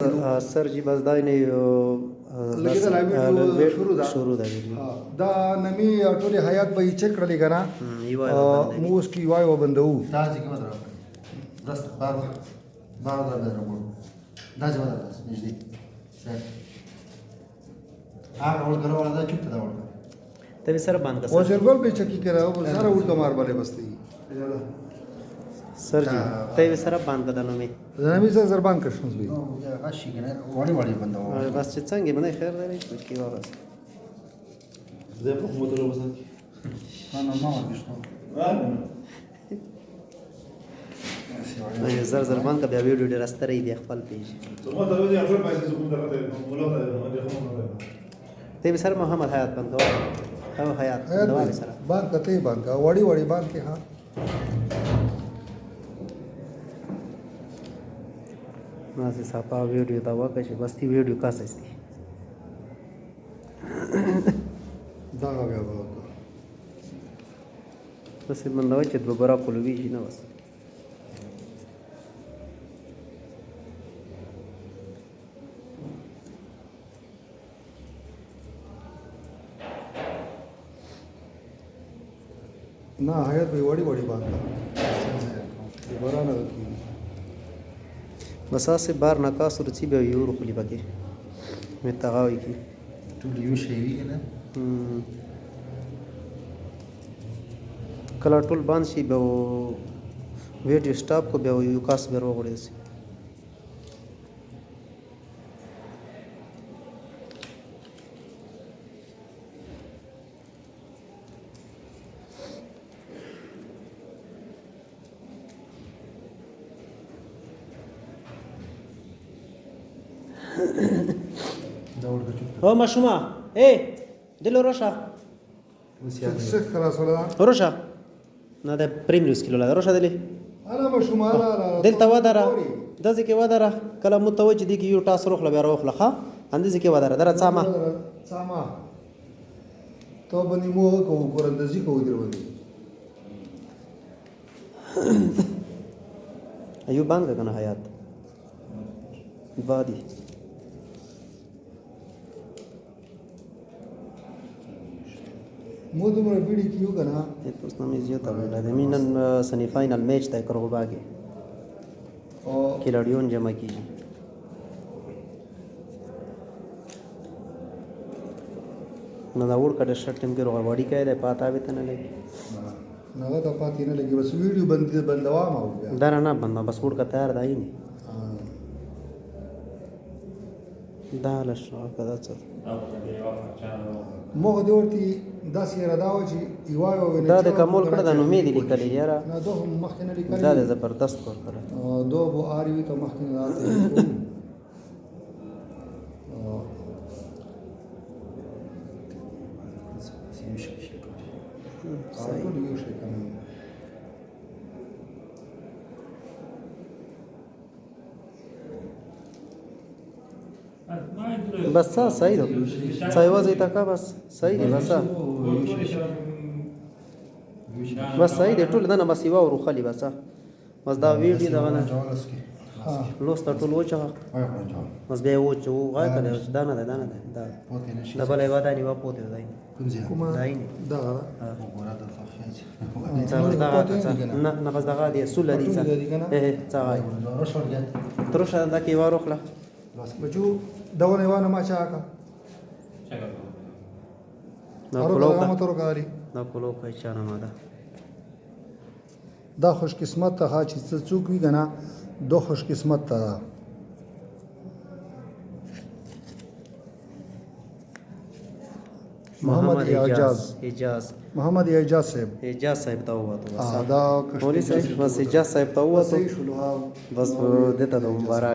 सर जी बस دا نه لکه دا ویډیو شروع ده ویډیو دا نمی ټول حیات به چک کړلې کنه موس کی وایو بندو دا چې کوم درو دست بار درو دا چې ودا نږدې هغه ور درو ولا دا چوت دا ور ته سره باندې او جرګل به چکی کړه او سره ورته مار باندې بستی سر जी ته سره باندې دنو می نمی سره زربان کښنځ وی نو یا غشي کنه وړي بندو بس چې څنګه باندې خیر دی کی واغس زه په موټر وسه انا ما ورګشتو زر زر باندې بیا ویډیو ډیر استری دی خپل پیج ثم دا ودي خپل پیسې کوم درته مولا ته ته سره محمد حیات باندې او حیات دوا سره بان کته بان کا وړي وړي بان کې ها ما से सापा वीडियो था वो कैसे बस्ती वीडियो का सस्ती دا بیا وته بس من دا چې دوباره کولوي شي نه بس نه حیات به وړي وړي بان ورانه کی بس اسه بار ناکاس ورچی به یو خلی پکې مې تغاوي کی ټول یو شی وی کنه کله ټول باندې شي به ویډیو سٹاپ کو به یو کاس به وروړي سي دا ورګه او مشوما اے دلو روشا څه خلاص ولا روشا نه د پریمیوس کیلو لا روشا دلی انا مشماله دلته ودره دځ کې ودره کله متوجه دي کې یو تاسو روخله بیا روخله ښه اندځ کې ودره دره څاما تو باندې مو کو ګورندزي کو در باندې ایو باندې کنه حیات وادي مو دومره بیړی کیو کنه اوس نامې زیاته ویل د مینن سنی فاینل میچ ته کرو باګي او کھلاڑیوں جمع کیږي نو دا ور کډه شټ ټیم کې روغ وړي کای د پاتا وي تنه لګي نه دا پاتې نه لګي بس ویډیو بندوا ما و بیا دا نه بندا بس ور کا تیار دی نه دا لښه کدا څه مو دی ورتي داسې را داو چې یوایو دا د کمول کړه د نومې دی لیکل یاره نه دوه مخکنه لیکل دا د زبردست کور کړه دو بو آری وی ته مخکنه راته صحیح یو شي کنه بس صحیح ده صحیح وځي تا کا بس صحیح دی بس بس صحیح دی ټول دنه بس یو ورو خلی بس بس دا ویډیو دا نه لوست ټول وچا بس به و چې وای کړه دا نه دا دا بل یو دا نیو پوتې دی کومه دا وګوره د فخیج نه نه بس دا دی سول دی څه څه ترشه دا کې واره خلا بچو دونه وانه ما چاکا دا کولو موتور کاری دا کولو پہچانه ما ده دا خوش قسمت ته چې څوک وی کنه دو خوش قسمت ته محمد اعجاز محمد اعجاز صاحب ته هوا ته دا پولیس بس اعجاز صاحب ته هوا صحیح شلو بس دیتا ته مبارک